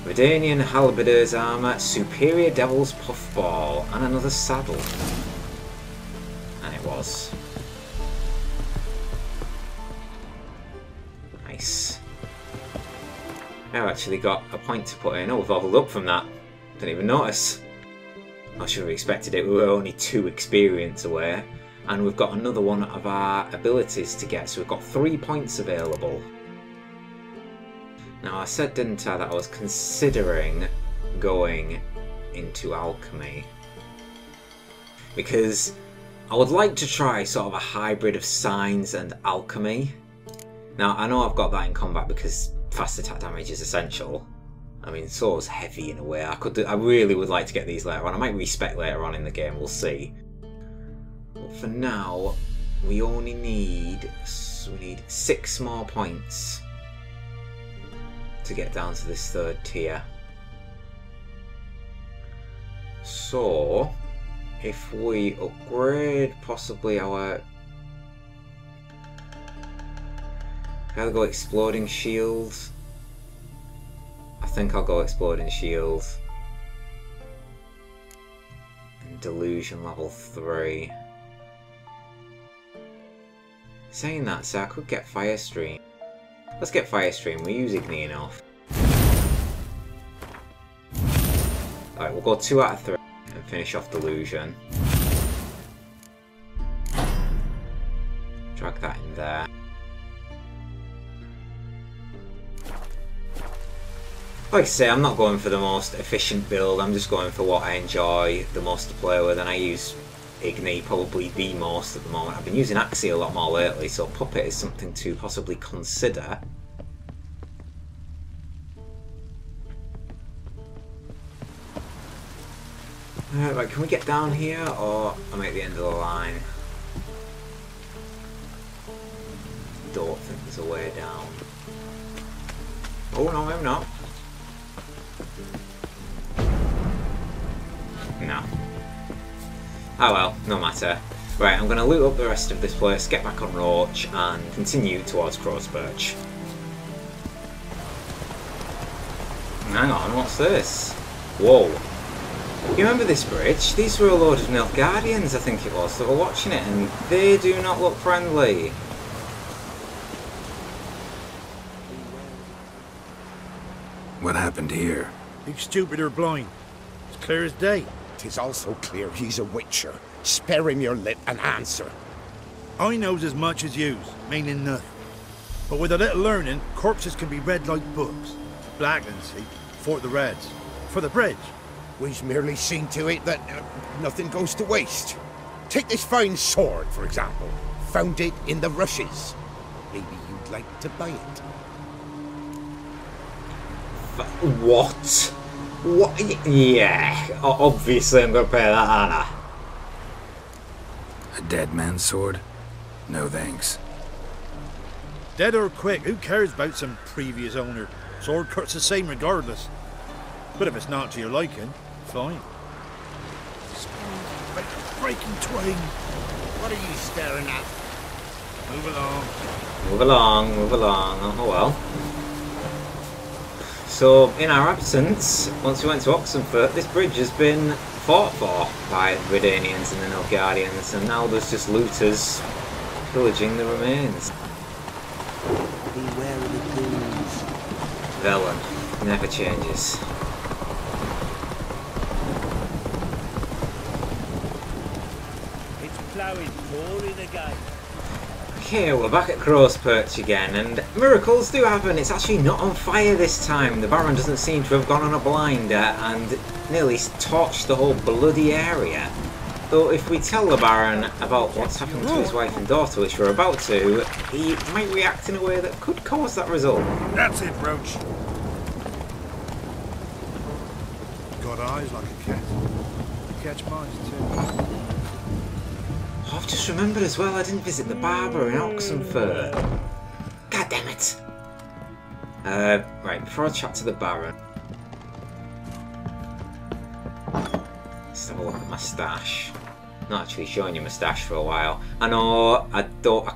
A: Redanian Halberder's armour, Superior Devil's Puffball, and another saddle. And it was. Nice. I've actually got a point to put in. Oh, we've leveled up from that. Didn't even notice. I should have expected it. We were only 2 experience away. And we've got another one of our abilities to get. So we've got 3 points available. Now I said, didn't I, that I was considering going into alchemy. Because I would like to try sort of a hybrid of signs and alchemy. Now I know I've got that in combat because fast attack damage is essential. I mean, so is heavy in a way. I really would like to get these later on. I might respec later on in the game, we'll see. But for now, we only need 6 more points to get down to this 3rd tier. So, if we upgrade possibly our... Can I go Exploding Shield? I think I'll go Exploding Shield. And Delusion level 3. Saying that, so I could get Firestream. Let's get Firestream, we use Igni enough. Alright, we'll go 2 out of 3 and finish off Delusion. Drag that in there. Like I say, I'm not going for the most efficient build, I'm just going for what I enjoy the most to play with, and I use Igni probably the most at the moment. I've been using Axie a lot more lately, so Puppet is something to possibly consider. Right, can we get down here, or am I at the end of the line? Don't think there's a way down. Oh no, I'm not. No. Oh well, no matter. Right, I'm going to loot up the rest of this place, get back on Roach, and continue towards Crow's Perch. Hang on, what's this? Whoa. You remember this bridge? These were a load of Nilfgaardians, I think it was, that were watching it, and they do not look friendly.
H: What happened here?
K: He's stupid or blind. It's clear as day.
B: 'Tis also clear he's a witcher. Spare him your lip and answer.
K: I knows as much as yous, meaning nothing. But with a little learning, corpses can be read like books. Blackland, see, for the Reds. For the bridge.
B: We've merely seen to it that nothing goes to waste. Take this fine sword, for example. Found it in the rushes. Maybe you'd like to buy it.
A: What? What? Yeah, obviously I'm going to pay that, aren't I?
H: A dead man's sword? No thanks.
K: Dead or quick, who cares about some previous owner? Sword cuts the same regardless. But if it's not to your liking, fine. Breaking twain.
B: What are you staring at?
K: Move along.
A: Move along, move along. Oh well. So, in our absence, once we went to Oxenfurt, this bridge has been fought for by Redanians and the Nilfgaardians, and now there's just looters pillaging the remains.
B: Beware of the ghouls.
A: Velen never changes.
J: It's ploughing pouring again.
A: Okay, we're back at Crow's Perch again, and miracles do happen. It's actually not on fire this time. The Baron doesn't seem to have gone on a blinder and nearly torched the whole bloody area. Though if we tell the Baron about what's happened to his wife and daughter, which we're about to, he might react in a way that could cause that result.
K: That's it, Roach. Got eyes like a cat. You catch mice too.
A: Oh, I've just remembered as well, I didn't visit the barber in Oxenfurt. God damn it! Right, before I chat to the Baron, let's have a look at my stash. Not actually showing you my stash for a while. I know I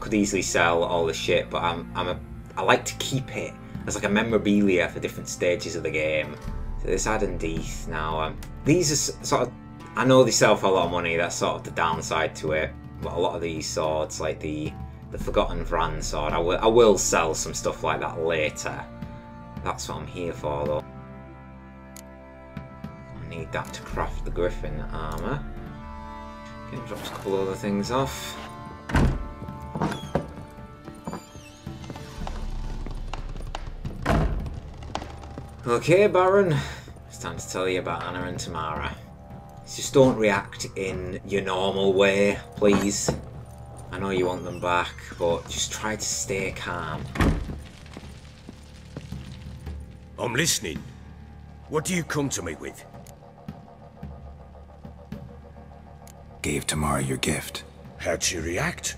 A: could easily sell all this shit, but I like to keep it as like a memorabilia for different stages of the game. So this Adam Death now. These are sort of, I know they sell for a lot of money. That's sort of the downside to it. But a lot of these swords, like the Forgotten Vran sword, I will sell some stuff like that later. That's what I'm here for, though. I need that to craft the Griffin armor. Okay, drops a couple other things off. Okay, Baron, it's time to tell you about Anna and Tamara. Just don't react in your normal way, please. I know you want them back, but just try to stay calm.
L: I'm listening. What do you come to me with?
H: Gave Tamara your gift.
L: How'd she react?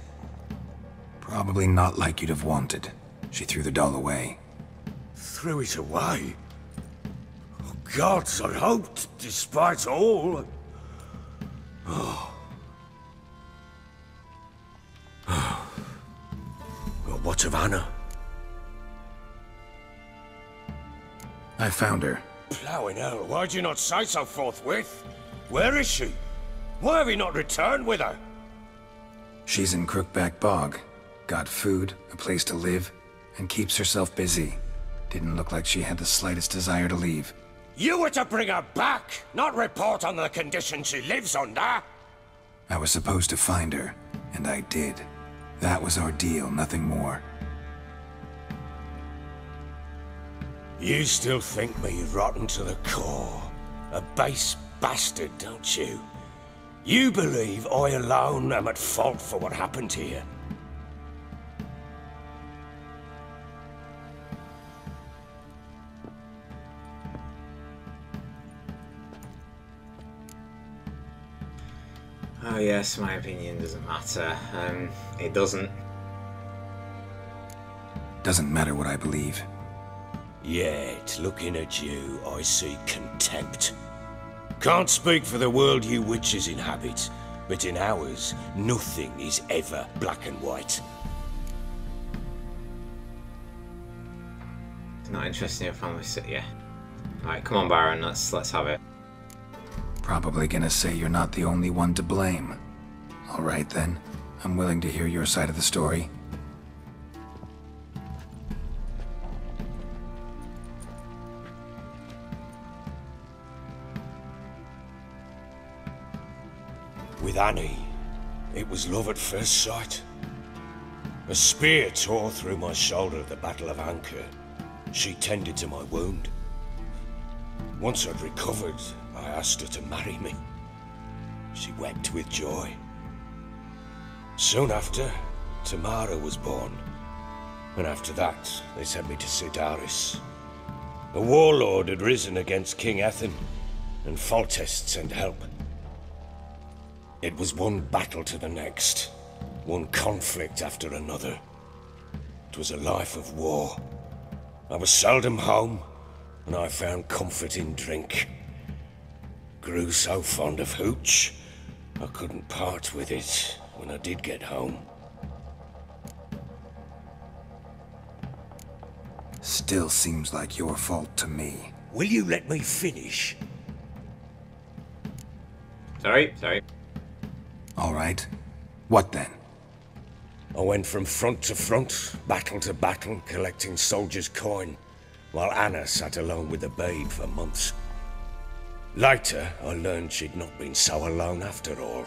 H: Probably not like you'd have wanted. She threw the doll away.
L: Threw it away? Oh, gods, I hoped, despite all... Oh. Well, what of Anna?
H: I found her.
L: Ploughing hell, why'd you not say so forthwith? Where is she? Why have you not returned with her?
H: She's in Crookback Bog. Got food, a place to live, and keeps herself busy. Didn't look like she had the slightest desire to leave.
L: You were to bring her back, not report on the condition she lives under.
H: I was supposed to find her, and I did. That was our deal, nothing more.
L: You still think me rotten to the core. A base bastard, don't you? You believe I alone am at fault for what happened here.
A: Oh yes, my opinion doesn't matter. It doesn't.
H: Doesn't matter what I believe.
L: Yet, looking at you, I see contempt. Can't speak for the world you witches inhabit, but in ours, nothing is ever black and white.
A: It's not interesting if I'm with you. Alright, come on Baron, let's have it.
H: Probably gonna say you're not the only one to blame. Alright then, I'm willing to hear your side of the story.
L: With Annie, it was love at first sight. A spear tore through my shoulder at the Battle of Anchor. She tended to my wound. Once I'd recovered, I asked her to marry me. She wept with joy. Soon after, Tamara was born. And after that, they sent me to Sidaris. A warlord had risen against King Ethan, and Foltest sent help. It was one battle to the next, one conflict after another. It was a life of war. I was seldom home, and I found comfort in drink. Grew so fond of hooch, I couldn't part with it when I did get home.
H: Still seems like your fault to me.
L: Will you let me finish?
A: Sorry.
H: All right. What then?
L: I went from front to front, battle to battle, collecting soldiers' coin, while Anna sat alone with the babe for months. Later, I learned she'd not been so alone after all.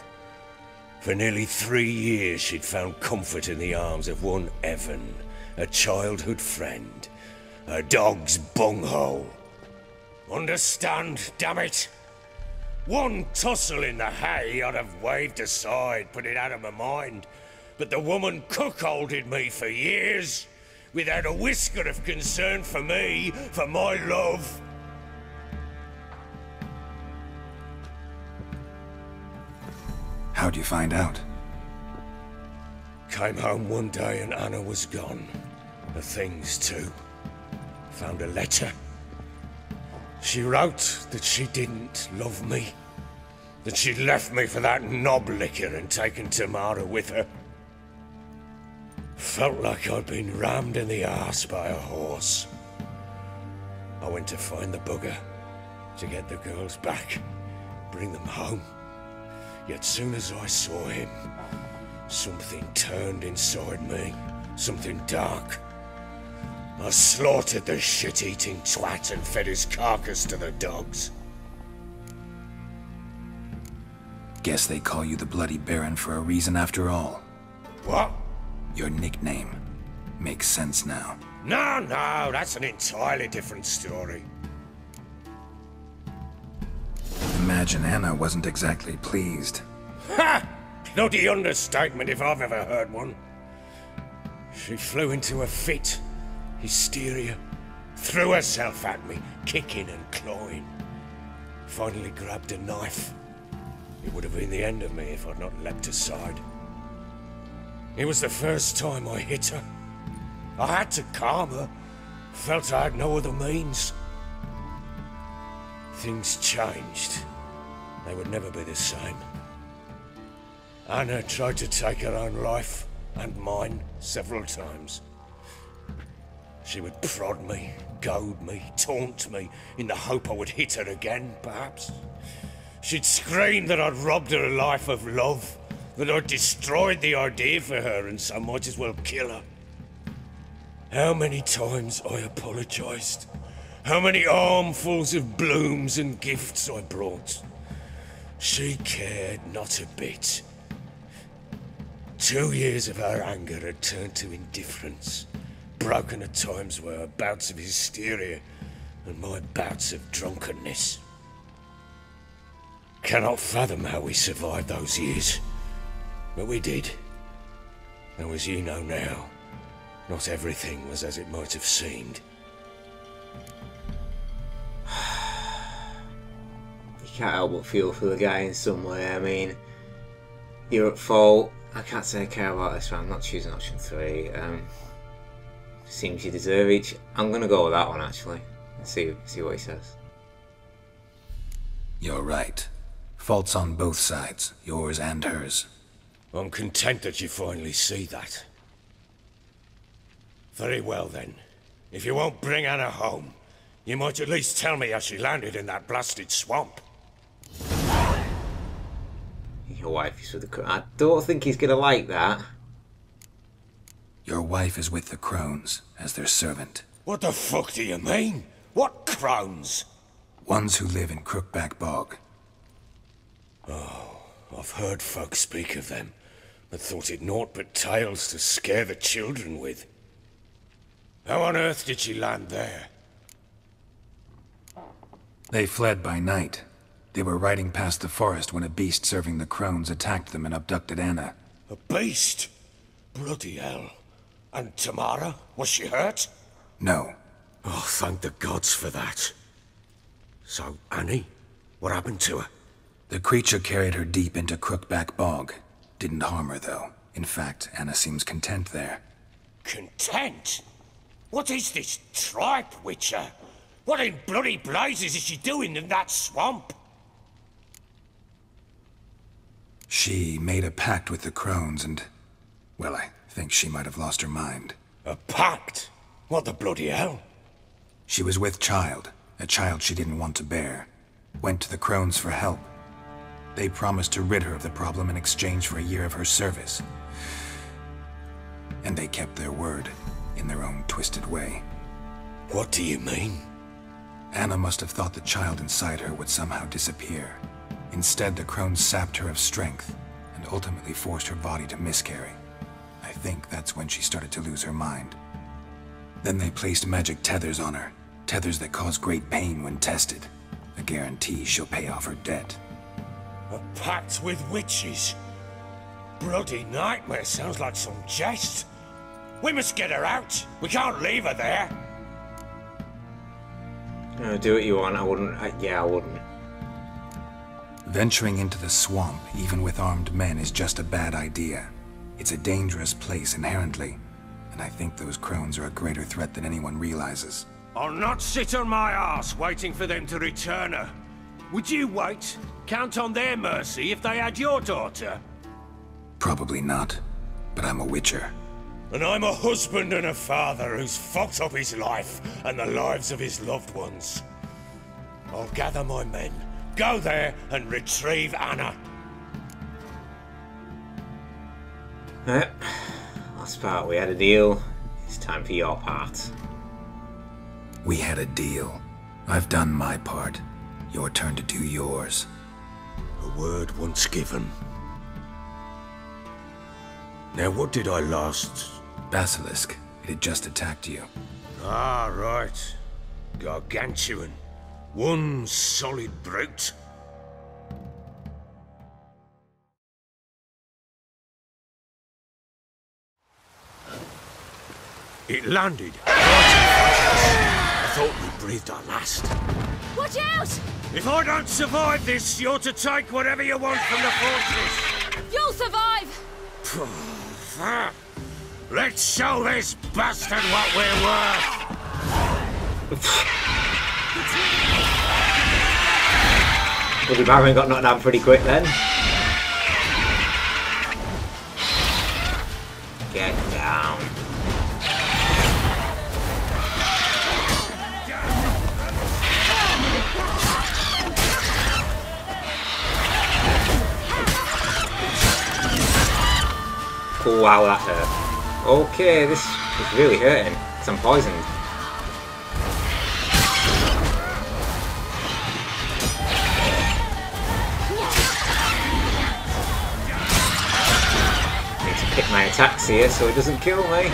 L: For nearly 3 years, she'd found comfort in the arms of one Evan, a childhood friend, a dog's bunghole. Understand, damn it? One tussle in the hay I'd have waved aside, put it out of my mind. But the woman cuckolded me for years, without a whisker of concern for me, for my love.
H: How'd you find out?
L: Came home one day and Anna was gone. The things too. Found a letter. She wrote that she didn't love me. That she'd left me for that knob licker and taken Tamara with her. Felt like I'd been rammed in the arse by a horse. I went to find the bugger, to get the girls back, bring them home. Yet soon as I saw him, something turned inside me, something dark. I slaughtered the shit-eating twat and fed his carcass to the dogs.
H: Guess they call you the Bloody Baron for a reason after all.
L: What?
H: Your nickname. Makes sense now.
L: No, that's an entirely different story.
H: Imagine Anna wasn't exactly pleased.
L: Ha! Bloody understatement if I've ever heard one. She flew into a fit. Hysteria. Threw herself at me, kicking and clawing. Finally grabbed a knife. It would have been the end of me if I'd not leapt aside. It was the first time I hit her. I had to calm her. Felt I had no other means. Things changed. They would never be the same. Anna tried to take her own life, and mine, several times. She would prod me, goad me, taunt me, in the hope I would hit her again, perhaps. She'd scream that I'd robbed her life of love, that I'd destroyed the idea for her and so might as well kill her. How many times I apologized. How many armfuls of blooms and gifts I brought. She cared not a bit. 2 years of her anger had turned to indifference, broken at times by her bouts of hysteria and my bouts of drunkenness. Cannot fathom how we survived those years, but we did. Though as you know now, not everything was as it might have seemed.
A: You can't help but feel for the guy in some way. I mean, you're at fault. I can't say I care about this one. I'm not choosing option 3. Seems you deserve each. I'm gonna go with that one actually. And see what he says.
H: You're right. Faults on both sides, yours and hers.
L: I'm content that you finally see that. Very well then. If you won't bring Anna home, you might at least tell me how she landed in that blasted swamp.
A: Your wife is with the... I don't think he's gonna like that.
H: Your wife is with the Crones, as their servant.
L: What the fuck do you mean? What Crones?
H: Ones who live in Crookback Bog.
L: Oh, I've heard folk speak of them, but thought it naught but tales to scare the children with. How on earth did she land there?
H: They fled by night. They were riding past the forest when a beast serving the Crones attacked them and abducted Anna.
L: A beast? Bloody hell. And Tamara? Was she hurt?
H: No.
L: Oh, thank the gods for that. So, Annie? What happened to her?
H: The creature carried her deep into Crookback Bog. Didn't harm her, though. In fact, Anna seems content there.
L: Content? What is this tripe, Witcher? What in bloody blazes is she doing in that swamp?
H: She made a pact with the crones and... well, I think she might have lost her mind.
L: A pact? What the bloody hell?
H: She was with child, a child she didn't want to bear. Went to the crones for help. They promised to rid her of the problem in exchange for a year of her service. And they kept their word, in their own twisted way.
L: What do you mean?
H: Anna must have thought the child inside her would somehow disappear. Instead, the crones sapped her of strength, and ultimately forced her body to miscarry. I think that's when she started to lose her mind. Then they placed magic tethers on her, tethers that cause great pain when tested. A guarantee she'll pay off her debt.
L: A pact with witches? Bloody nightmare, sounds like some jest. We must get her out. We can't leave her there.
A: Do what you want. I wouldn't. Yeah, I wouldn't.
H: Venturing into the swamp, even with armed men, is just a bad idea. It's a dangerous place inherently, and I think those crones are a greater threat than anyone realizes.
L: I'll not sit on my arse waiting for them to return her. Would you wait? Count on their mercy if they had your daughter?
H: Probably not, but I'm a witcher.
L: And I'm a husband and a father who's fucked up his life and the lives of his loved ones. I'll gather my men, go there and retrieve Anna.
A: Last part, we had a deal. It's time for your part.
H: We had a deal. I've done my part. Your turn to do yours.
L: A word once given. Now what did I last...
H: Basilisk. It had just attacked you.
L: Ah, right. Gargantuan. One solid brute. It landed. I thought we breathed our last.
G: Watch out!
L: If I don't survive this, you're to take whatever you want from the fortress.
G: You'll survive!
L: Let's show this bastard what we're worth!
A: Bloody Baron got knocked down pretty quick then. Get down. Oh wow, that hurt. Okay, this is really hurting, because I'm poisoned. Need to pick my attacks here so it doesn't kill me.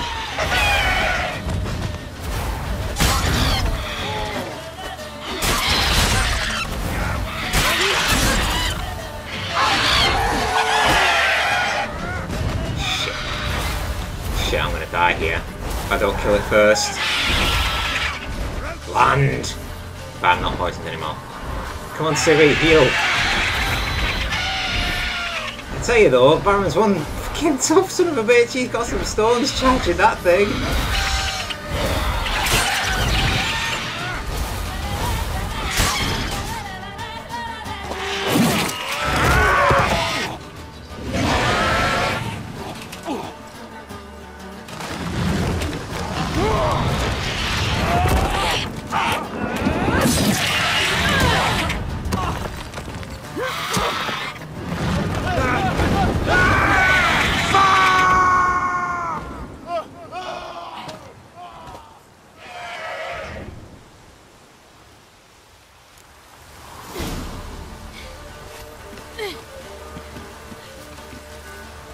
A: Shit, I'm gonna die here if I don't kill it first. Land! But I'm not poisoned anymore. Come on, Ciri, heal! I tell you though, Baron's one fucking tough son of a bitch. He's got some stones charging that thing.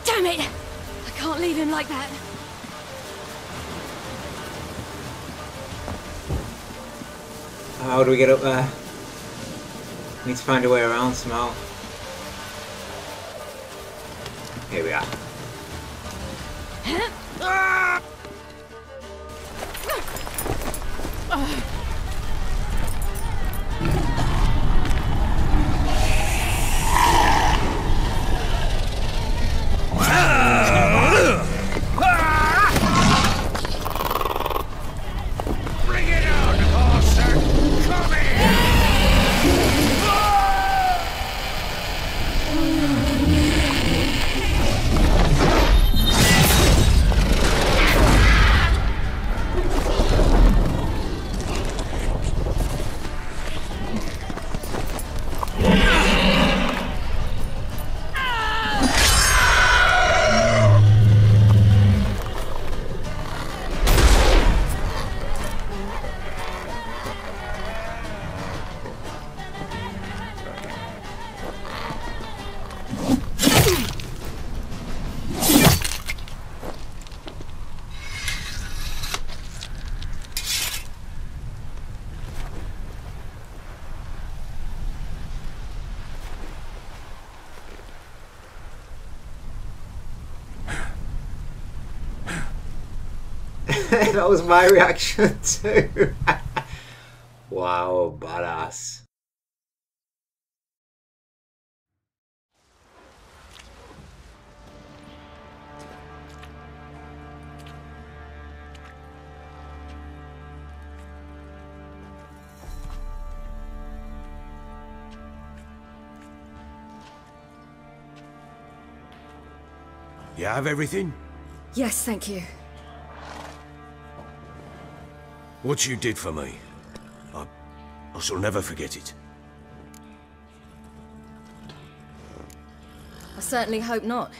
G: Damn it! I can't leave him like that.
A: How do we get up there? Need to find a way around somehow. Here we are.
L: Bring it on, monster!
A: That was my reaction too. Wow, badass.
L: You have everything?
F: Yes, thank you.
L: What you did for me, I shall never forget it.
F: I certainly hope not.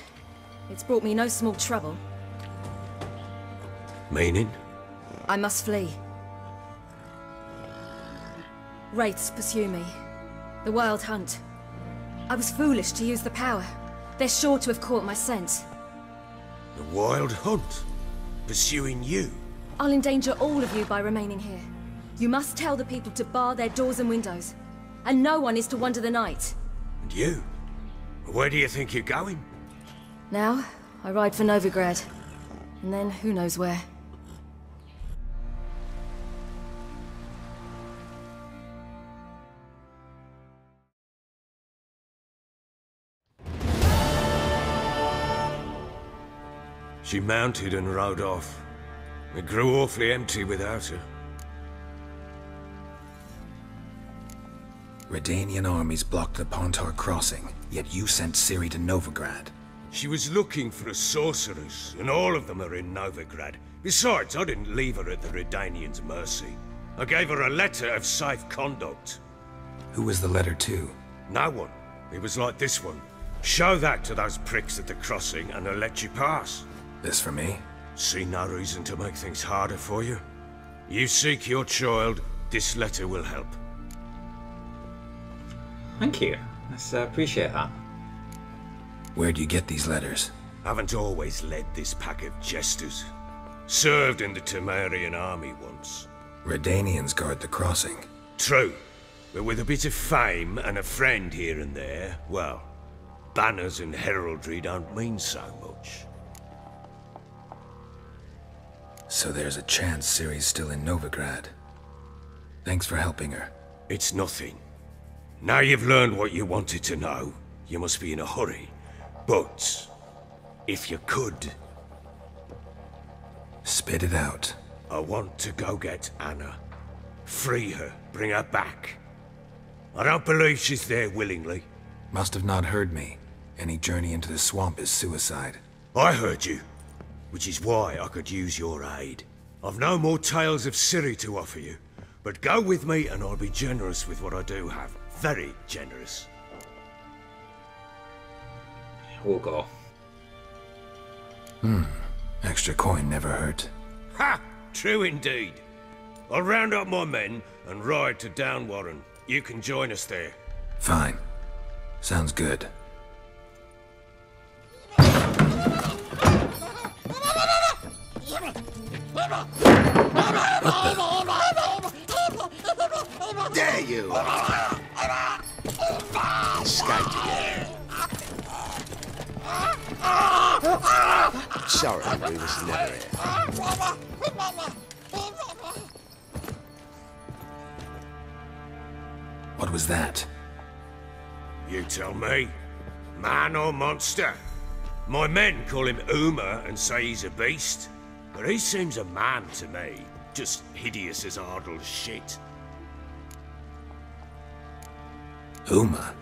F: It's brought me no small trouble.
L: Meaning?
F: I must flee. Wraiths pursue me. The Wild Hunt. I was foolish to use the power. They're sure to have caught my scent.
L: The Wild Hunt? Pursuing you?
F: I'll endanger all of you by remaining here. You must tell the people to bar their doors and windows. And no one is to wander the night.
L: And you? Where do you think you're going?
F: Now, I ride for Novigrad. And then, who knows where.
L: She mounted and rode off. It grew awfully empty without her.
D: Redanian armies blocked the Pontar crossing, yet you sent Ciri to Novigrad.
L: She was looking for a sorceress, and all of them are in Novigrad. Besides, I didn't leave her at the Redanians' mercy. I gave her a letter of safe conduct.
D: Who was the letter to?
L: No one. It was like this one. Show that to those pricks at the crossing, and they'll let you pass.
D: This for me?
L: See no reason to make things harder for you. You seek your child, this letter will help.
A: Thank you. I appreciate that.
D: Where do you get these letters?
L: Haven't always led this pack of jesters. Served in the Temerian army once.
D: Redanians guard the crossing.
L: True, but with a bit of fame and a friend here and there, well, banners and heraldry don't mean so much.
D: So there's a chance Ciri's still in Novigrad. Thanks for helping her.
L: It's nothing. Now you've learned what you wanted to know, you must be in a hurry. But, if you could...
D: Spit it out.
L: I want to go get Anna. Free her, bring her back. I don't believe she's there willingly.
D: Must have not heard me. Any journey into the swamp is suicide.
L: I heard you, which is why I could use your aid. I've no more tales of Ciri to offer you, but go with me and I'll be generous with what I do have. Very generous.
A: We'll go.
D: Extra coin never hurt.
L: Ha! True indeed. I'll round up my men and ride to Downwarren. You can join us there.
D: Fine. Sounds good.
B: There you are. Escaped again. Sorry, we was never here.
D: What was that?
L: You tell me. Man or monster? My men call him Uma and say he's a beast, but he seems a man to me. Just hideous as Ardle's shit.
D: Uma?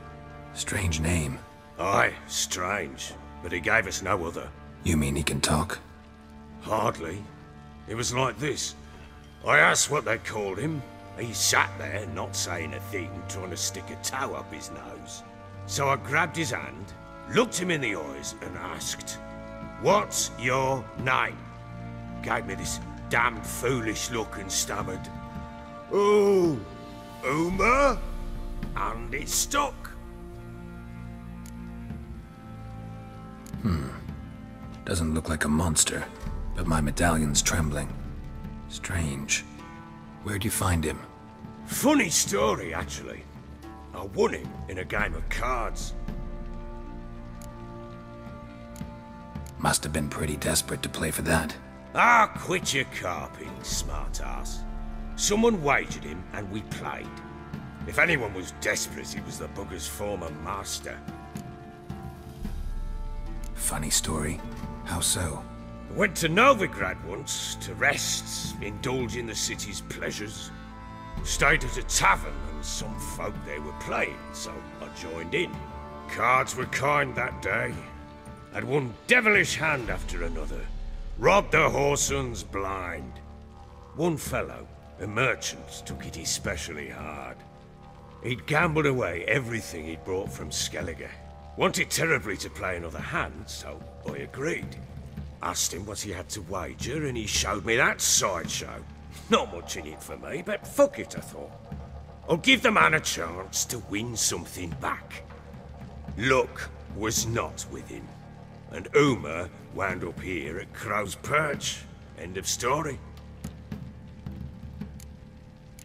D: Strange name.
L: Aye, strange. But he gave us no other.
D: You mean he can talk?
L: Hardly. It was like this. I asked what they called him. He sat there, not saying a thing, trying to stick a toe up his nose. So I grabbed his hand, looked him in the eyes, and asked, "What's your name?" Gave me this damned foolish look and stammered, "Oh, Uma?" And it stuck.
D: Doesn't look like a monster, but my medallion's trembling. Strange. Where'd you find him?
L: Funny story, actually. I won him in a game of cards.
D: Must have been pretty desperate to play for that.
L: Ah, quit your carping, smart-ass. Someone wagered him, and we played. If anyone was desperate, it was the bugger's former master.
H: Funny story. How so?
L: Went to Novigrad once, to rest, indulge in the city's pleasures. Stayed at a tavern, and some folk there were playing, so I joined in. Cards were kind that day. Had one devilish hand after another. Robbed the whoresons blind. One fellow, a merchant, took it especially hard. He'd gambled away everything he'd brought from Skellige. Wanted terribly to play another hand, so I agreed. Asked him what he had to wager, and he showed me that sideshow. Not much in it for me, but fuck it, I thought. I'll give the man a chance to win something back. Luck was not with him, and Uma wound up here at Crow's Perch. End of story.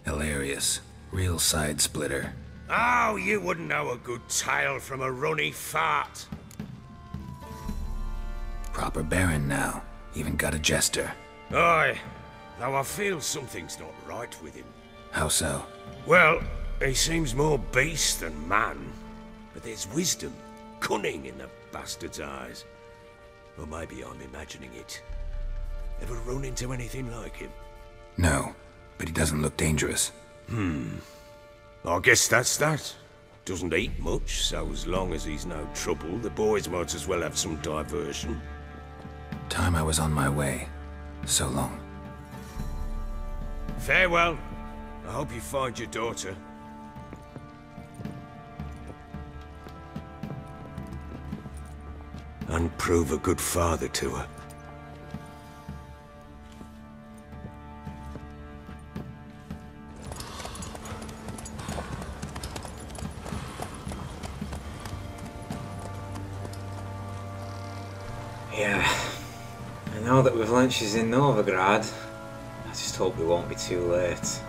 H: Hilarious. Real side splitter.
L: Oh, you wouldn't know a good tale from a runny fart.
H: Proper baron now. Even got a jester.
L: Aye, though I feel something's not right with him.
H: How so?
L: Well, he seems more beast than man. But there's wisdom, cunning in the bastard's eyes. Or maybe I'm imagining it. Ever run into anything like him?
H: No, but he doesn't look dangerous.
L: I guess that's that. Doesn't eat much, so as long as he's no trouble, the boys might as well have some diversion.
H: Time I was on my way. So long.
L: Farewell. I hope you find your daughter. And prove a good father to her.
A: Yeah. And now that we've learnt she's in Novigrad, I just hope we won't be too late.